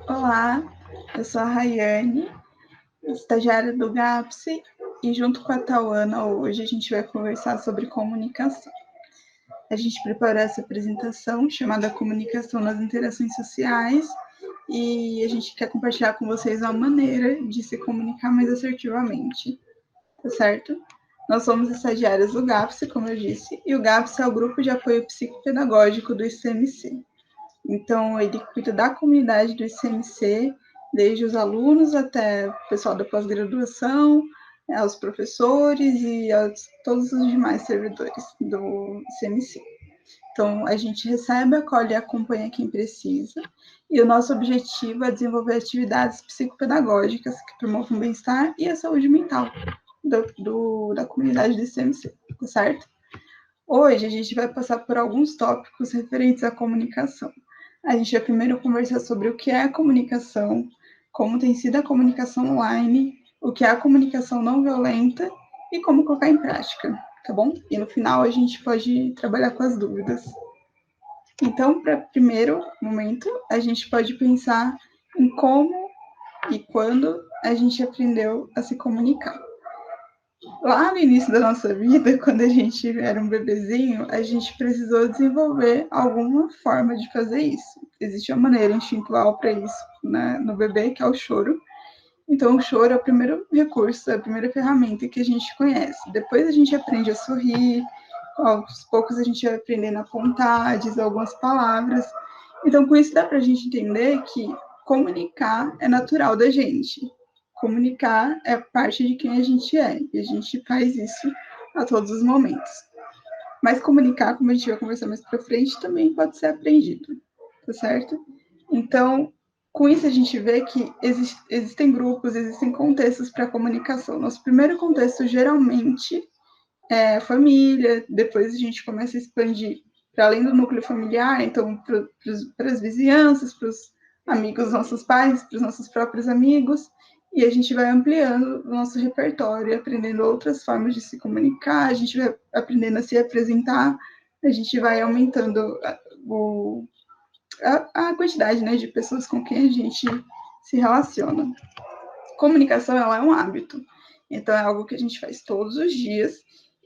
Olá, eu sou a Rayane, estagiária do GAPSE, e junto com a Tauana, hoje a gente vai conversar sobre comunicação. A gente preparou essa apresentação chamada Comunicação nas Interações Sociais e a gente quer compartilhar com vocês uma maneira de se comunicar mais assertivamente, tá certo? Nós somos estagiários do GAPSE, como eu disse, e o GAPSE é o Grupo de Apoio Psicopedagógico do ICMC. Então, ele cuida da comunidade do ICMC, desde os alunos até o pessoal da pós-graduação, aos professores e a todos os demais servidores do ICMC. Então, a gente recebe, acolhe e acompanha quem precisa. E o nosso objetivo é desenvolver atividades psicopedagógicas que promovam o bem-estar e a saúde mental da comunidade do ICMC, tá certo? Hoje a gente vai passar por alguns tópicos referentes à comunicação. A gente vai primeiro conversar sobre o que é a comunicação, como tem sido a comunicação online, o que é a comunicação não violenta e como colocar em prática, tá bom? E no final a gente pode trabalhar com as dúvidas. Então, para primeiro momento, a gente pode pensar em como e quando a gente aprendeu a se comunicar. Lá no início da nossa vida, quando a gente era um bebezinho, a gente precisou desenvolver alguma forma de fazer isso. Existe uma maneira instintual para isso, né, no bebê, que é o choro. Então, o choro é o primeiro recurso, é a primeira ferramenta que a gente conhece. Depois a gente aprende a sorrir, aos poucos a gente vai aprendendo a apontar, dizer algumas palavras. Então, com isso dá para a gente entender que comunicar é natural da gente. Comunicar é parte de quem a gente é, e a gente faz isso a todos os momentos. Mas comunicar, como a gente vai conversar mais para frente, também pode ser aprendido, tá certo? Então, com isso a gente vê que existem grupos, existem contextos para comunicação. Nosso primeiro contexto, geralmente, é família, depois a gente começa a expandir para além do núcleo familiar, então para as vizinhanças, para os amigos dos nossos pais, para os nossos próprios amigos, e a gente vai ampliando o nosso repertório, aprendendo outras formas de se comunicar, a gente vai aprendendo a se apresentar, a gente vai aumentando a quantidade, né, de pessoas com quem a gente se relaciona. Comunicação, ela é um hábito, então é algo que a gente faz todos os dias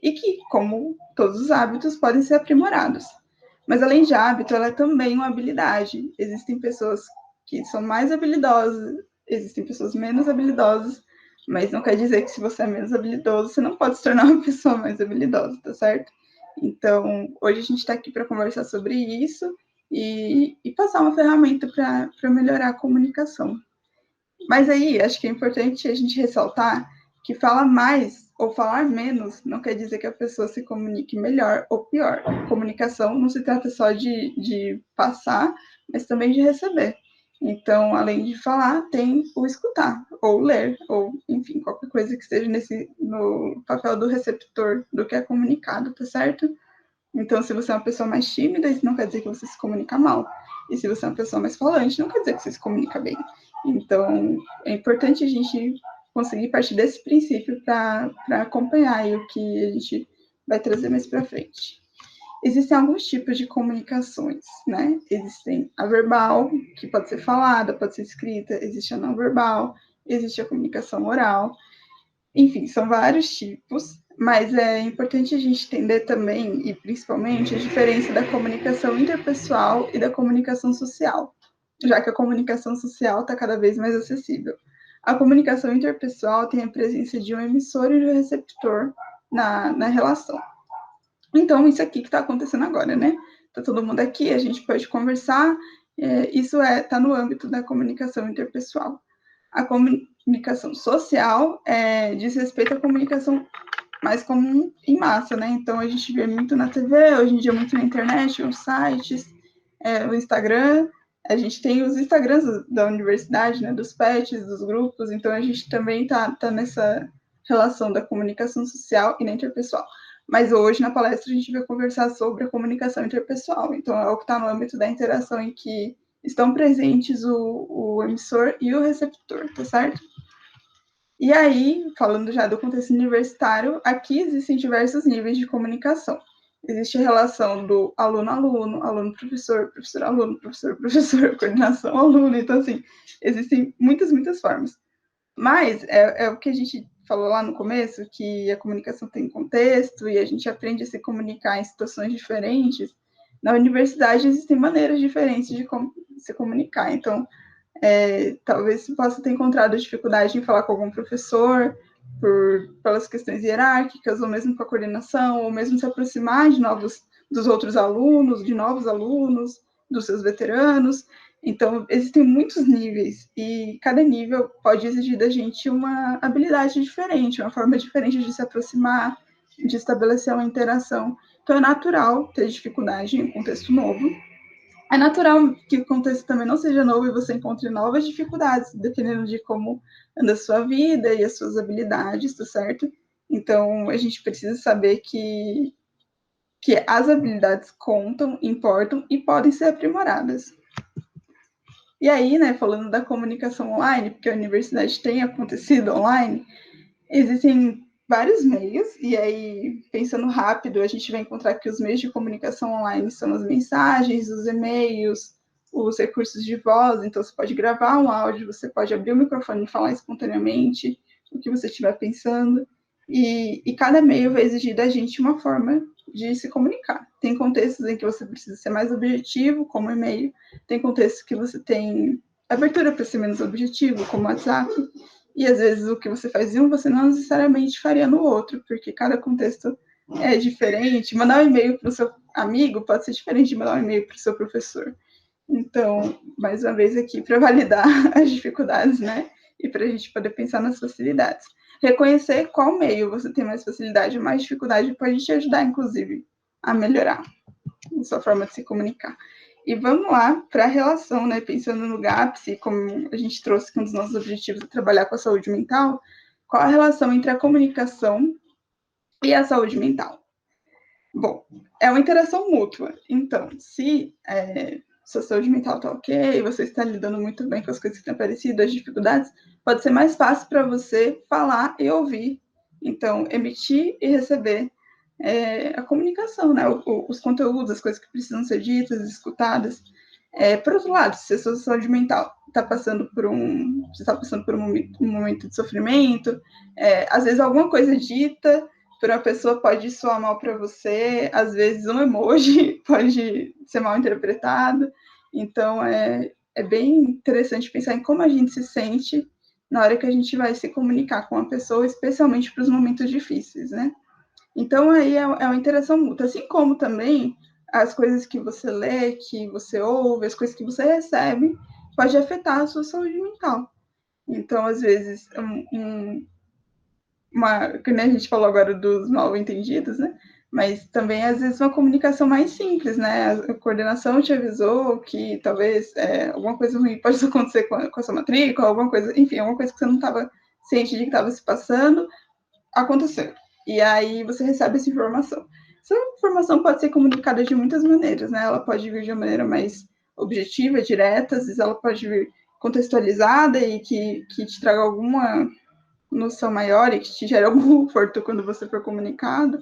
e que, como todos os hábitos, podem ser aprimorados. Mas além de hábito, ela é também uma habilidade. Existem pessoas que são mais habilidosas, existem pessoas menos habilidosas, mas não quer dizer que se você é menos habilidoso, você não pode se tornar uma pessoa mais habilidosa, tá certo? Então, hoje a gente está aqui para conversar sobre isso e passar uma ferramenta para melhorar a comunicação. Mas aí, acho que é importante a gente ressaltar que falar mais ou falar menos não quer dizer que a pessoa se comunique melhor ou pior. Comunicação não se trata só de passar, mas também de receber. Então, além de falar, tem o escutar, ou ler, ou, enfim, qualquer coisa que esteja no papel do receptor do que é comunicado, tá certo? Então, se você é uma pessoa mais tímida, isso não quer dizer que você se comunica mal. E se você é uma pessoa mais falante, não quer dizer que você se comunica bem. Então, é importante a gente conseguir partir desse princípio para acompanhar aí o que a gente vai trazer mais para frente. Existem alguns tipos de comunicações, né? Existem a verbal, que pode ser falada, pode ser escrita, existe a não verbal, existe a comunicação oral. Enfim, são vários tipos, mas é importante a gente entender também, e principalmente, a diferença da comunicação interpessoal e da comunicação social, já que a comunicação social está cada vez mais acessível. A comunicação interpessoal tem a presença de um emissor e de um receptor na relação. Então, isso aqui que está acontecendo agora, né? Está todo mundo aqui, a gente pode conversar, isso está no âmbito da comunicação interpessoal. A comunicação social diz respeito à comunicação mais comum em massa, né? Então, a gente vê muito na TV, hoje em dia muito na internet, nos sites, o Instagram. A gente tem os Instagrams da universidade, né? Dos pets, dos grupos. Então, a gente também tá nessa relação da comunicação social e na interpessoal. Mas hoje, na palestra, a gente vai conversar sobre a comunicação interpessoal. Então, é o que está no âmbito da interação em que estão presentes o emissor e o receptor, tá certo? E aí, falando já do contexto universitário, aqui existem diversos níveis de comunicação. Existe a relação do aluno-aluno, aluno-professor, professor-aluno, professor-professor, coordenação-aluno. Então, assim, existem muitas formas. Mas é o que a gente falou lá no começo, que a comunicação tem contexto e a gente aprende a se comunicar em situações diferentes. Na universidade existem maneiras diferentes de se comunicar. Então, talvez você possa ter encontrado dificuldade em falar com algum professor pelas questões hierárquicas, ou mesmo com a coordenação, ou mesmo se aproximar dos outros alunos, de novos alunos, dos seus veteranos. Então, existem muitos níveis, e cada nível pode exigir da gente uma habilidade diferente, uma forma diferente de se aproximar, de estabelecer uma interação. Então, é natural ter dificuldade em um contexto novo. É natural que o contexto também não seja novo e você encontre novas dificuldades, dependendo de como anda a sua vida e as suas habilidades, tá certo? Então, a gente precisa saber que as habilidades contam, importam e podem ser aprimoradas. E aí, né, falando da comunicação online, porque a universidade tem acontecido online, existem vários meios, e aí, pensando rápido, a gente vai encontrar que os meios de comunicação online são as mensagens, os e-mails, os recursos de voz. Então, você pode gravar um áudio, você pode abrir o microfone e falar espontaneamente o que você estiver pensando, e cada meio vai exigir da gente uma forma de se comunicar. Tem contextos em que você precisa ser mais objetivo, como e-mail, tem contextos que você tem abertura para ser menos objetivo, como WhatsApp, e às vezes o que você faz em um, você não necessariamente faria no outro, porque cada contexto é diferente. Mandar um e-mail para o seu amigo pode ser diferente de mandar um e-mail para o seu professor. Então, mais uma vez aqui, para validar as dificuldades, né? E para a gente poder pensar nas facilidades. Reconhecer qual meio você tem mais facilidade ou mais dificuldade pode te ajudar, inclusive, a melhorar a sua forma de se comunicar. E vamos lá para a relação, né? Pensando no GAPS, como a gente trouxe que um dos nossos objetivos é trabalhar com a saúde mental, qual a relação entre a comunicação e a saúde mental? Bom, é uma interação mútua. Então, se sua saúde mental está ok, você está lidando muito bem com as coisas que têm aparecido, as dificuldades, pode ser mais fácil para você falar e ouvir. Então, emitir e receber a comunicação, né? Os conteúdos, as coisas que precisam ser ditas, escutadas. Por outro lado, se a sua saúde mental está passando por você está passando por um momento de sofrimento, às vezes alguma coisa dita por uma pessoa pode soar mal para você, às vezes um emoji pode ser mal interpretado. Então, é bem interessante pensar em como a gente se sente na hora que a gente vai se comunicar com a pessoa, especialmente para os momentos difíceis, né? Então, aí é uma interação mútua. Assim como também as coisas que você lê, que você ouve, as coisas que você recebe, pode afetar a sua saúde mental. Então, às vezes, que nem a gente falou agora dos mal entendidos, né? Mas também, às vezes, uma comunicação mais simples, né? A coordenação te avisou que talvez alguma coisa ruim pode acontecer com a sua matrícula, alguma coisa, enfim, alguma coisa que você não estava ciente de que estava se passando, aconteceu. E aí você recebe essa informação. Essa informação pode ser comunicada de muitas maneiras, né? Ela pode vir de uma maneira mais objetiva, direta, às vezes ela pode vir contextualizada e que te traga alguma noção maior e que te gere algum conforto quando você for comunicado.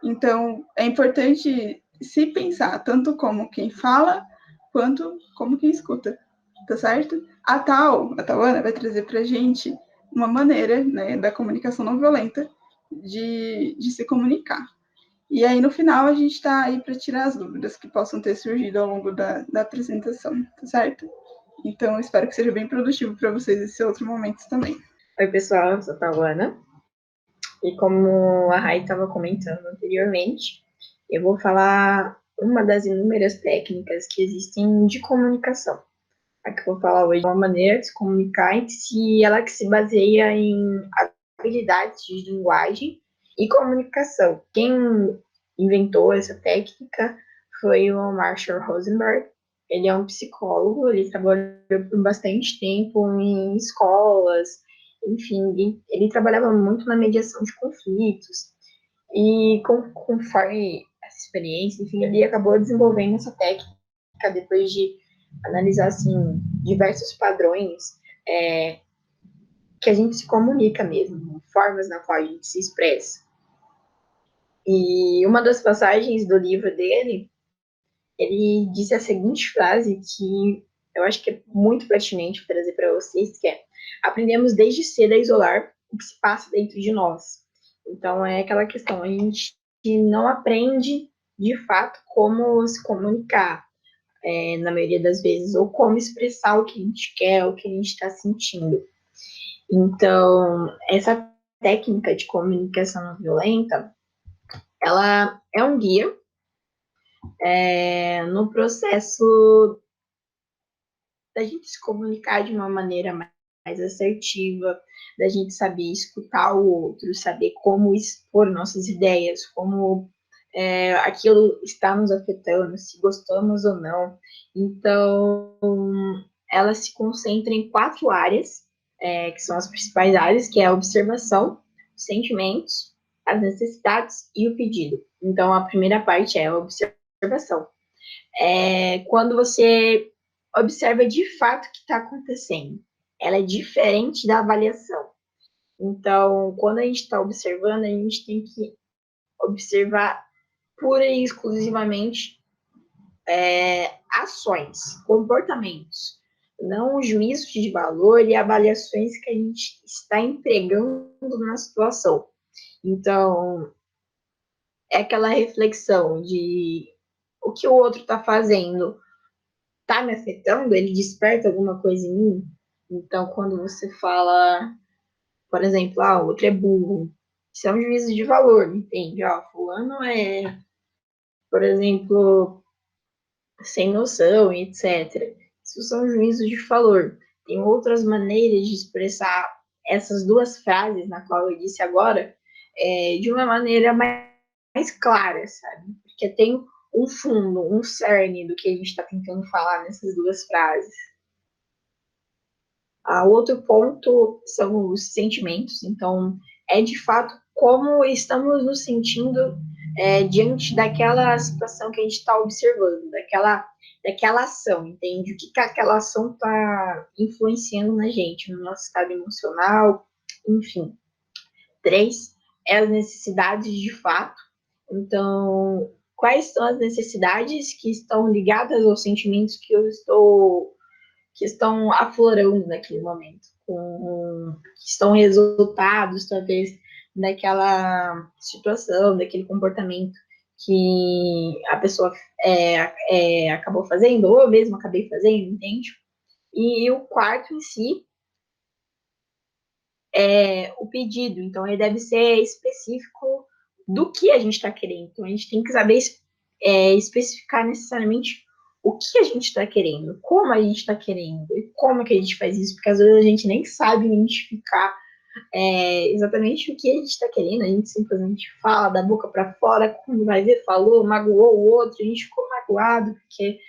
Então, é importante se pensar tanto como quem fala, quanto como quem escuta, tá certo? A Tauana vai trazer para a gente uma maneira, né, da comunicação não violenta de se comunicar. E aí, no final, a gente está aí para tirar as dúvidas que possam ter surgido ao longo da apresentação, tá certo? Então, espero que seja bem produtivo para vocês esse outro momento também. Oi, pessoal, eu sou a Tauana. E como a Rai estava comentando anteriormente, eu vou falar uma das inúmeras técnicas que existem de comunicação. A que eu vou falar hoje é uma maneira de se comunicar em si, ela que se baseia em habilidades de linguagem e comunicação. Quem inventou essa técnica foi o Marshall Rosenberg. Ele é um psicólogo, ele trabalhou por bastante tempo em escolas, enfim, ele trabalhava muito na mediação de conflitos. E conforme essa experiência, enfim, ele acabou desenvolvendo essa técnica depois de analisar, assim, diversos padrões que a gente se comunica mesmo, formas na qual a gente se expressa. E uma das passagens do livro dele, ele disse a seguinte frase que eu acho que é muito pertinente trazer para vocês, que é: aprendemos desde cedo a isolar o que se passa dentro de nós. Então, é aquela questão, a gente não aprende, de fato, como se comunicar, na maioria das vezes, ou como expressar o que a gente quer, o que a gente está sentindo. Então, essa técnica de comunicação não violenta, ela é um guia no processo da gente se comunicar de uma maneira mais assertiva, da gente saber escutar o outro, saber como expor nossas ideias, como aquilo está nos afetando, se gostamos ou não. Então, ela se concentra em 4 áreas, que são as principais áreas, que é a observação, os sentimentos, as necessidades e o pedido. Então, a primeira parte é a observação. Quando você observa de fato o que está acontecendo. Ela é diferente da avaliação. Então, quando a gente está observando, a gente tem que observar pura e exclusivamente ações, comportamentos, não juízos de valor e avaliações que a gente está empregando na situação. Então, é aquela reflexão de o que o outro está fazendo tá me afetando, ele desperta alguma coisa em mim. Então, quando você fala, por exemplo, o outro é burro, isso é um juízo de valor, entende? Fulano é, por exemplo, sem noção, etc. Isso são juízos de valor. Tem outras maneiras de expressar essas 2 frases, na qual eu disse agora, de uma maneira mais clara, sabe? Porque tem um fundo, um cerne do que a gente está tentando falar nessas 2 frases. Outro ponto são os sentimentos. Então, é de fato como estamos nos sentindo diante daquela situação que a gente está observando, daquela ação, entende? O que aquela ação está influenciando na gente, no nosso estado emocional, enfim. 3 é as necessidades de fato. Então, quais são as necessidades que estão ligadas aos sentimentos que estão aflorando naquele momento, que estão resultados, talvez, daquela situação, daquele comportamento que a pessoa acabou fazendo, ou eu mesmo acabei fazendo, entende? E o quarto em si é o pedido, então ele deve ser específico do que a gente está querendo. Então a gente tem que saber especificar necessariamente o que a gente está querendo, como a gente está querendo e como que a gente faz isso, porque às vezes a gente nem sabe identificar exatamente o que a gente está querendo, a gente simplesmente fala da boca para fora, quando vai ver, falou, magoou o outro, a gente ficou magoado, porque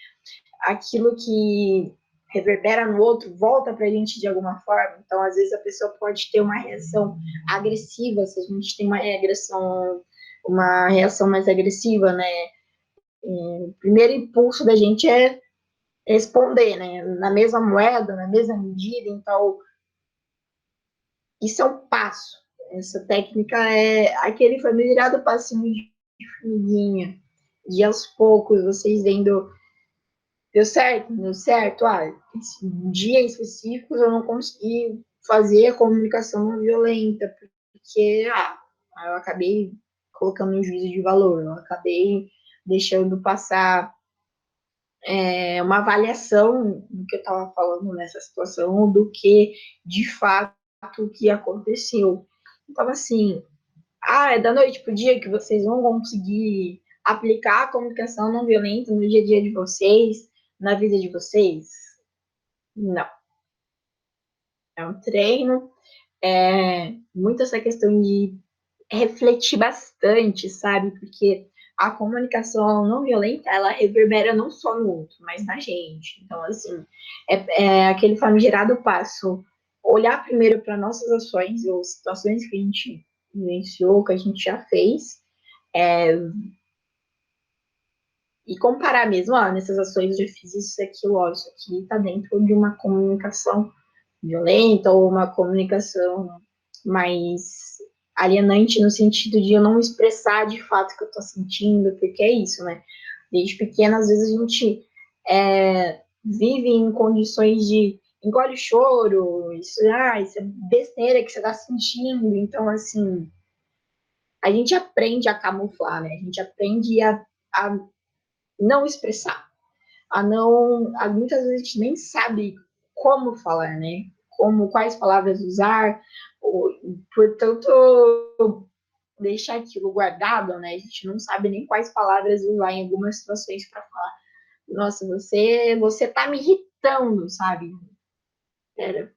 aquilo que reverbera no outro volta para a gente de alguma forma. Então, às vezes, a pessoa pode ter uma reação agressiva, se a gente tem uma reação mais agressiva, né? O primeiro impulso da gente é responder, né? Na mesma moeda, na mesma medida. Então, isso é um passo. Essa técnica é aquele familiar passinho de formiguinha, de aos poucos, vocês vendo. Deu certo? Deu certo? Esse dia específico eu não consegui fazer a comunicação não violenta, porque eu acabei colocando um juízo de valor, eu acabei deixando passar uma avaliação do que eu estava falando nessa situação, do que de fato o que aconteceu. Então, assim, é da noite pro dia que vocês vão conseguir aplicar a comunicação não violenta no dia a dia de vocês, na vida de vocês? Não. É um treino, muito essa questão de refletir bastante, sabe? Porque a comunicação não violenta, ela reverbera não só no outro, mas na gente. Então, assim, é aquele famigerado passo, olhar primeiro para nossas ações ou situações que a gente vivenciou, que a gente já fez, e comparar mesmo, nessas ações eu já fiz isso, aquilo, isso aqui tá dentro de uma comunicação violenta ou uma comunicação mais alienante no sentido de eu não expressar de fato o que eu tô sentindo, porque é isso, né? Desde pequena, às vezes a gente vive em condições de engole o choro, isso é besteira que você tá sentindo. Então, assim, a gente aprende a camuflar, né? A gente aprende a não expressar, muitas vezes a gente nem sabe como falar, né? Quais palavras usar, portanto, deixar aquilo guardado, né? A gente não sabe nem quais palavras usar em algumas situações para falar. Nossa, você tá me irritando, sabe? Pera,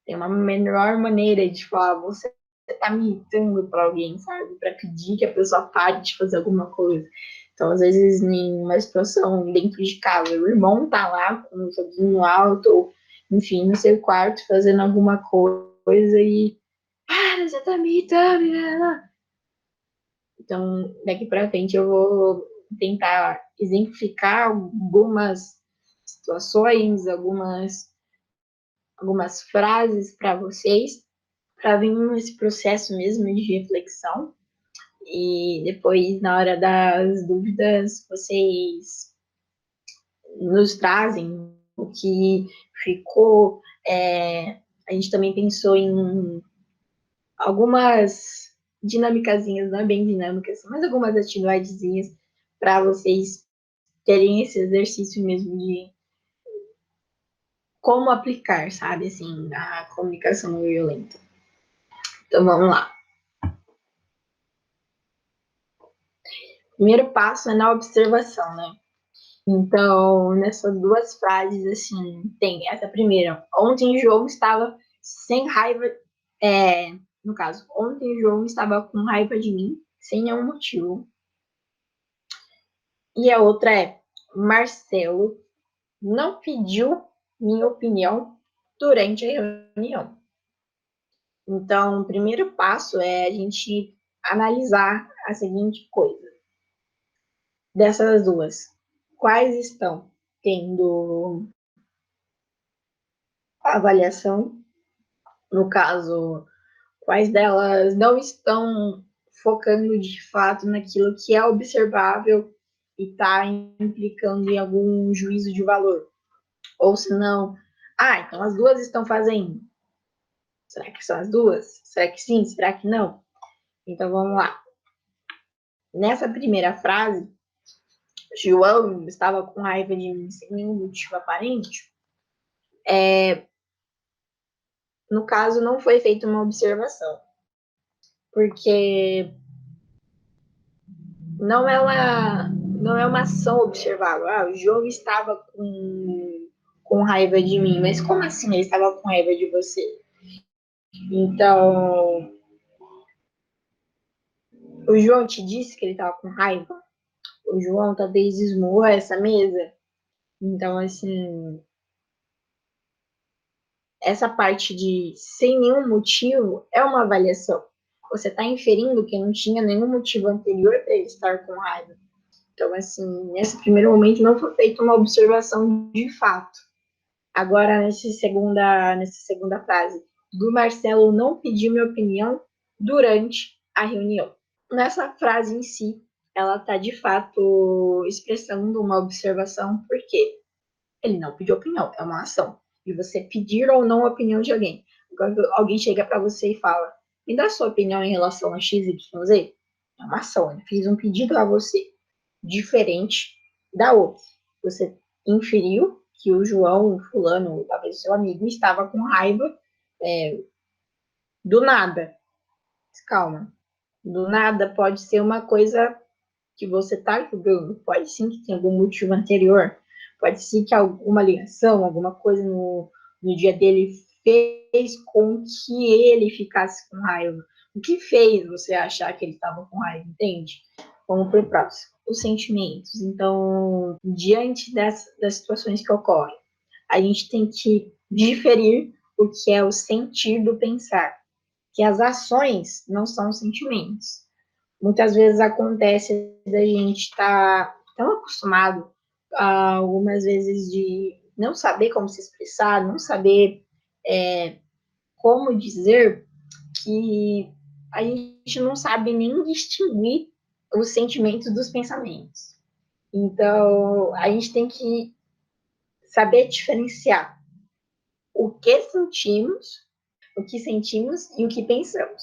tem uma melhor maneira de falar, você tá me irritando para alguém, sabe? Para pedir que a pessoa pare de fazer alguma coisa. Então, às vezes, em uma situação dentro de casa, o irmão tá lá com o joguinho alto, ou, enfim, no seu quarto, fazendo alguma coisa e. Para, você tá me irritando, né? Então, daqui para frente, eu vou tentar exemplificar algumas situações, algumas frases para vocês, para vir nesse processo mesmo de reflexão. E depois, na hora das dúvidas, vocês nos trazem o que ficou. A gente também pensou em algumas dinâmicazinhas, não é bem dinâmicas, mas algumas atividadezinhas para vocês terem esse exercício mesmo de como aplicar, sabe, assim, a comunicação não violenta. Então, vamos lá. Primeiro passo é na observação, né? Então, nessas duas frases, assim, tem essa primeira. Ontem João estava sem raiva. No caso, ontem João estava com raiva de mim, sem nenhum motivo. E a outra é: Marcelo não pediu minha opinião durante a reunião. Então, o primeiro passo é a gente analisar a seguinte coisa. Dessas duas, quais estão tendo avaliação? No caso, quais delas não estão focando de fato naquilo que é observável e está implicando em algum juízo de valor? Ou se não, então as duas estão fazendo. Será que são as duas? Será que sim? Será que não? Então vamos lá. Nessa primeira frase, João estava com raiva de mim sem nenhum motivo aparente. No caso, não foi feita uma observação, porque não é uma ação observável. O João estava com raiva de mim, mas como assim ele estava com raiva de você? Então, o João te disse que ele estava com raiva? O João talvez esmurrou essa mesa? Então, assim, essa parte de sem nenhum motivo é uma avaliação. Você está inferindo que não tinha nenhum motivo anterior para ele estar com raiva. Então, assim, nesse primeiro momento não foi feita uma observação de fato. Agora, nessa segunda frase, do Marcelo não pedir minha opinião durante a reunião. Nessa frase em si, ela está de fato expressando uma observação, porque ele não pediu opinião, é uma ação. E você pedir ou não a opinião de alguém. Quando alguém chega para você e fala, me dá sua opinião em relação a X, Y, Z, é uma ação, ele fez um pedido a você, diferente da outra. Você inferiu que o João, o fulano, talvez seu amigo, estava com raiva do nada. Mas calma. Do nada pode ser uma coisa que você está julgando. Pode sim que tenha algum motivo anterior. Pode ser que alguma ligação, alguma coisa no dia dele fez com que ele ficasse com raiva. O que fez você achar que ele estava com raiva, entende? Vamos para o próximo. Os sentimentos. Então, diante das situações que ocorrem, a gente tem que diferir o que é o sentir do pensar, que as ações não são sentimentos. Muitas vezes acontece da gente estar tão acostumado, algumas vezes, de não saber como se expressar, não saber como dizer, que a gente não sabe nem distinguir os sentimentos dos pensamentos. Então, a gente tem que saber diferenciar o que sentimos e o que pensamos.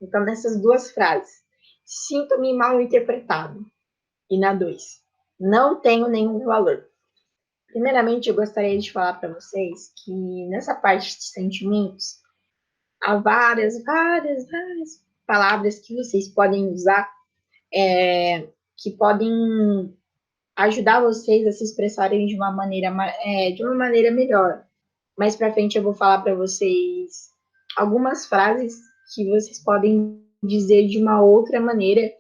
Então, nessas duas frases, sinto-me mal interpretado. E na 2, não tenho nenhum valor. Primeiramente, eu gostaria de falar para vocês que nessa parte de sentimentos, há várias palavras que vocês podem usar que podem ajudar vocês a se expressarem de uma maneira melhor. Mais para frente eu vou falar para vocês algumas frases que vocês podem dizer de uma outra maneira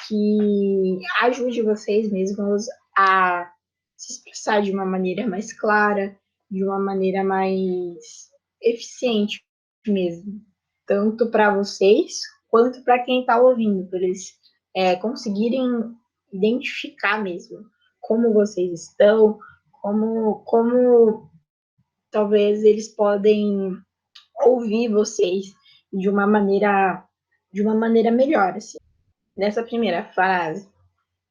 que ajude vocês mesmos a se expressar de uma maneira mais clara, de uma maneira mais eficiente mesmo, tanto para vocês quanto para quem está ouvindo, para eles conseguirem identificar mesmo como vocês estão, como talvez eles podem ouvir vocês de uma maneira melhor. Assim. Nessa primeira frase,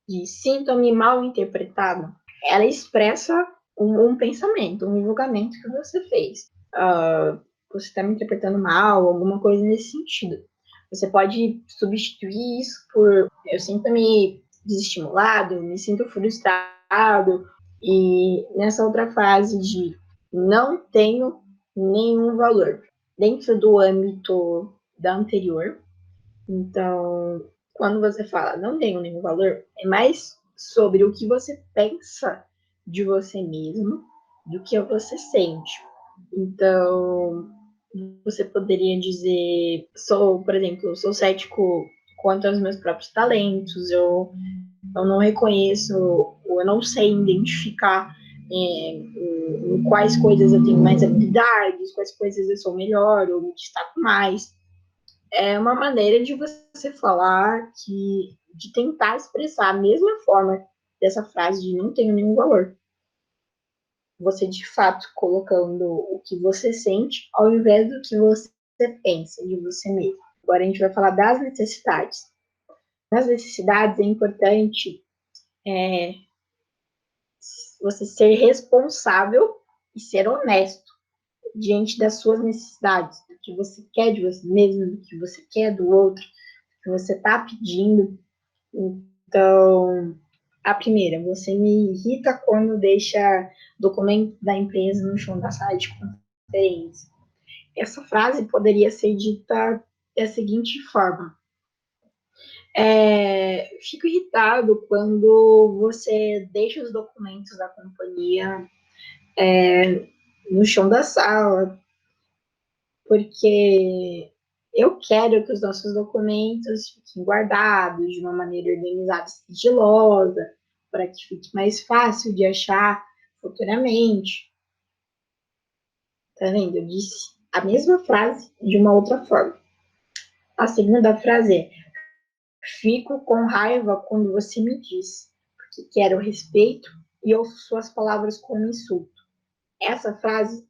de sinto-me mal interpretado, ela expressa um pensamento, um julgamento que você fez. Você está me interpretando mal, alguma coisa nesse sentido. Você pode substituir isso por eu sinto-me desestimulado, me sinto frustrado. E nessa outra frase de não tenho nenhum valor. Dentro do âmbito da anterior, então, quando você fala não tenho nenhum valor, é mais sobre o que você pensa de você mesmo do que você sente. Então, você poderia dizer, por exemplo, sou cético quanto aos meus próprios talentos, eu não reconheço, eu não sei identificar em quais coisas eu tenho mais habilidades, quais coisas eu sou melhor, ou me destaco mais. É uma maneira de você falar de tentar expressar a mesma forma dessa frase de não tenho nenhum valor. Você, de fato, colocando o que você sente ao invés do que você pensa de você mesmo. Agora a gente vai falar das necessidades. Nas necessidades é importante você ser responsável e ser honesto diante das suas necessidades, do que você quer de você mesmo, do que você quer do outro, do que você está pedindo. Então, a primeira, você me irrita quando deixa documento da empresa no chão da sala de conferência. Essa frase poderia ser dita da seguinte forma: fico irritado quando você deixa os documentos da companhia no chão da sala, porque eu quero que os nossos documentos fiquem guardados de uma maneira organizada e sigilosa, para que fique mais fácil de achar futuramente. Tá vendo? Eu disse a mesma frase de uma outra forma. A segunda frase é: fico com raiva quando você me diz, porque quero respeito e ouço suas palavras como insulto. Essa frase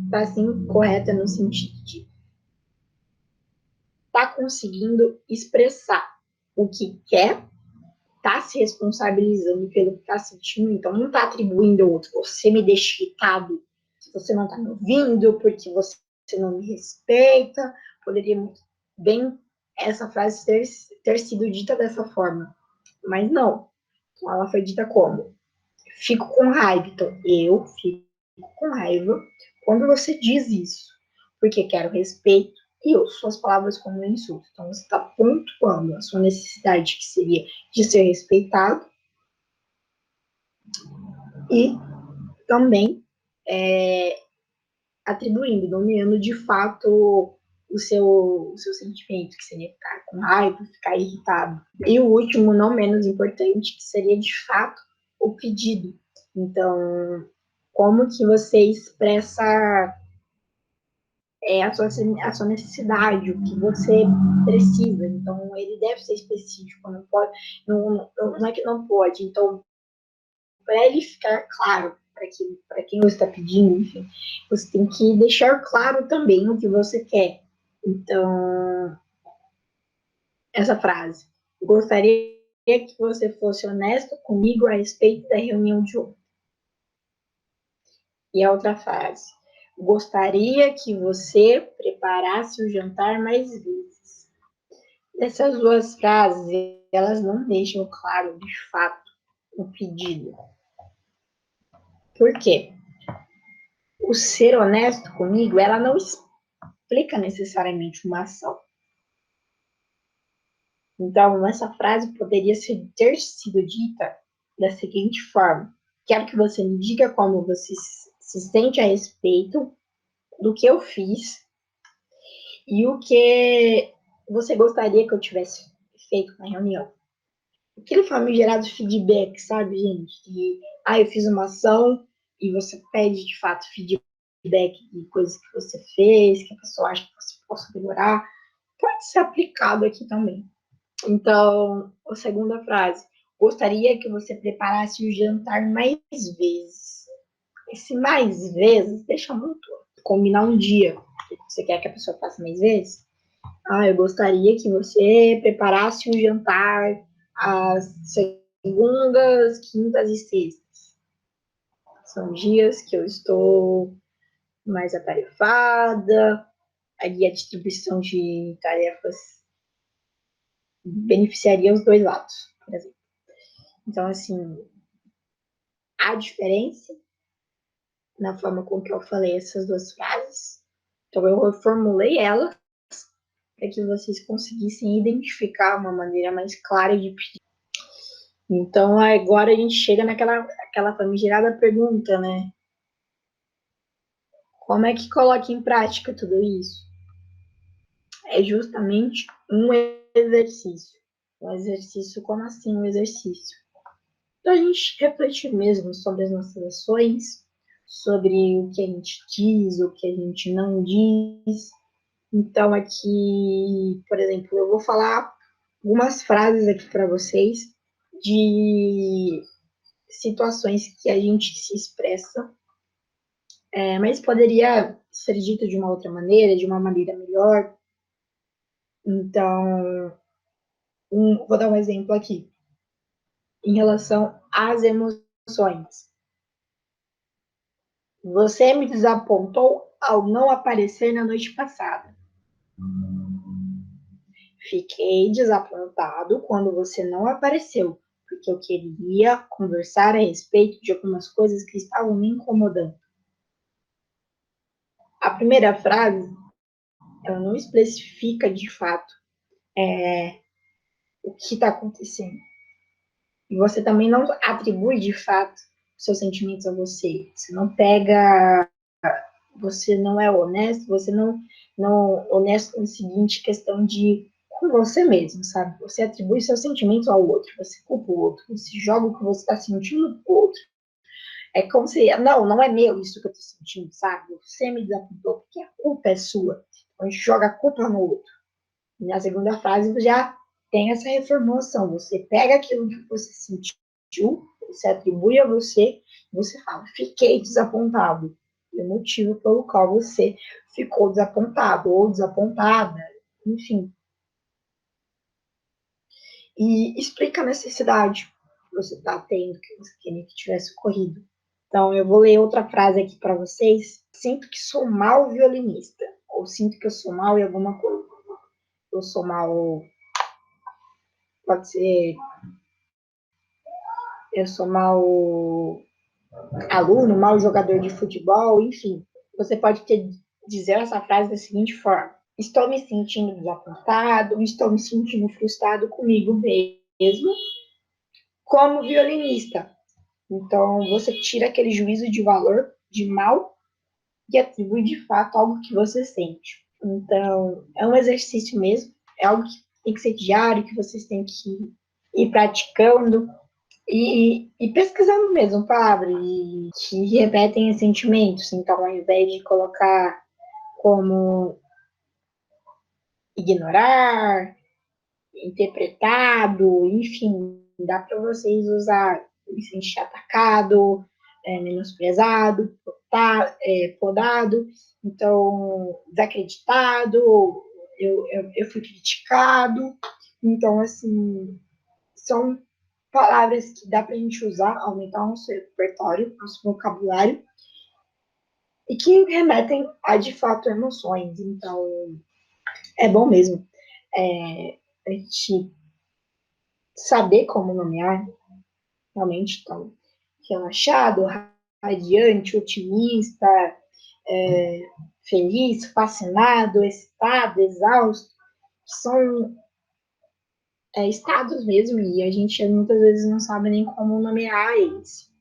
está assim correta no sentido de tá conseguindo expressar o que quer, tá se responsabilizando pelo que tá sentindo, então não tá atribuindo ao outro. Você me deixa irritado, você não tá me ouvindo, porque você não me respeita. Poderia muito bem essa frase ter sido dita dessa forma, mas não. Então ela foi dita como: fico com raiva. Então eu fico com raiva quando você diz isso, porque quero respeito e ouço suas palavras como um insulto. Então você está pontuando a sua necessidade, que seria de ser respeitado, e também atribuindo, nomeando de fato o seu sentimento, que seria ficar com raiva, ficar irritado. E o último, não menos importante, que seria de fato o pedido. Então, como que você expressa a sua necessidade, o que você precisa. Então, ele deve ser específico, não pode, não é que não pode. Então, para ele ficar claro para quem você está pedindo, enfim, você tem que deixar claro também o que você quer. Então, essa frase. Gostaria que você fosse honesto comigo a respeito da reunião de ontem. E a outra frase. Gostaria que você preparasse o jantar mais vezes. Essas duas frases, elas não deixam claro, de fato, o pedido. Por quê? O ser honesto comigo, ela não explica necessariamente uma ação. Então, essa frase poderia ter sido dita da seguinte forma: quero que você me diga como você se sente a respeito do que eu fiz e o que você gostaria que eu tivesse feito na reunião. Aquele famigerado feedback, sabe, gente? Que, eu fiz uma ação e você pede, de fato, feedback de coisas que você fez, que a pessoa acha que você possa melhorar. Pode ser aplicado aqui também. Então, a segunda frase. Gostaria que você preparasse o jantar mais vezes. Esse mais vezes deixa muito. Combinar um dia que você quer que a pessoa faça mais vezes. Eu gostaria que você preparasse um jantar às segundas, quintas e sextas. São dias que eu estou mais atarefada, aí a distribuição de tarefas beneficiaria os dois lados, por exemplo. Então, assim, há diferença na forma com que eu falei essas duas frases. Então, eu reformulei elas para que vocês conseguissem identificar uma maneira mais clara de pedir. Então, agora a gente chega naquela famigerada pergunta, né? Como é que coloca em prática tudo isso? É justamente um exercício. Um exercício, como assim um exercício? Então, a gente refletir mesmo sobre as nossas ações, sobre o que a gente diz, o que a gente não diz. Então, aqui, por exemplo, eu vou falar algumas frases aqui para vocês de situações que a gente se expressa, mas poderia ser dito de uma outra maneira, de uma maneira melhor. Então, vou dar um exemplo aqui, em relação às emoções. Você me desapontou ao não aparecer na noite passada. Fiquei desapontado quando você não apareceu, porque eu queria conversar a respeito de algumas coisas que estavam me incomodando. A primeira frase, ela não especifica de fato o que está acontecendo. E você também não atribui de fato os seus sentimentos a você. Você não pega, você não é honesto, você não honesto no seguinte questão de com você mesmo, sabe? Você atribui seus sentimentos ao outro, você culpa o outro, você joga o que você está sentindo pro outro. É como se, não é meu isso que eu tô sentindo, sabe? Você me desapontou porque a culpa é sua. Então a gente joga a culpa no outro. E na segunda frase já tem essa reformulação. Você pega aquilo que você sentiu, você atribui a você, você fala, fiquei desapontado. E o motivo pelo qual você ficou desapontado ou desapontada, enfim. E explica a necessidade que você está tendo, que você queria que tivesse ocorrido. Então, eu vou ler outra frase aqui para vocês. Sinto que sou mal violinista, ou sinto que eu sou mal em alguma coisa. Eu sou mal, pode ser, eu sou mal aluno, mau jogador de futebol, enfim. Você pode dizer essa frase da seguinte forma: estou me sentindo desapontado, estou me sentindo frustrado comigo mesmo, como violinista. Então, você tira aquele juízo de valor de mal e atribui de fato algo que você sente. Então, é um exercício mesmo, é algo que tem que ser diário, que vocês têm que ir praticando e pesquisando mesmo palavras que repetem sentimentos. Então, ao invés de colocar como ignorar, interpretado, enfim, dá para vocês usar me sentir atacado, menosprezado, podado, então desacreditado, eu fui criticado. Então, assim, são palavras que dá pra gente usar, aumentar o nosso repertório, nosso vocabulário, e que remetem a, de fato, emoções. Então, é bom mesmo a gente saber como nomear, realmente, então, relaxado, radiante, otimista, feliz, fascinado, excitado, exausto, são estados mesmo, e a gente muitas vezes não sabe nem como nomear eles.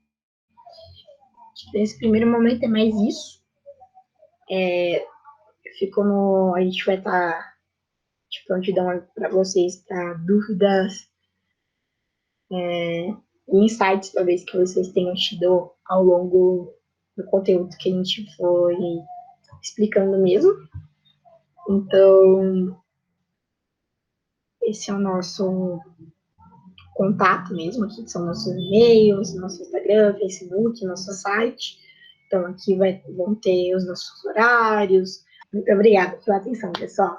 Nesse primeiro momento é mais isso. A gente vai estar de prontidão para vocês, para dúvidas e insights, talvez, que vocês tenham tido ao longo do conteúdo que a gente foi explicando mesmo. Então, esse é o nosso contato mesmo, aqui são nossos e-mails, nosso Instagram, Facebook, nosso site. Então, aqui vão ter os nossos horários. Muito obrigada pela atenção, pessoal.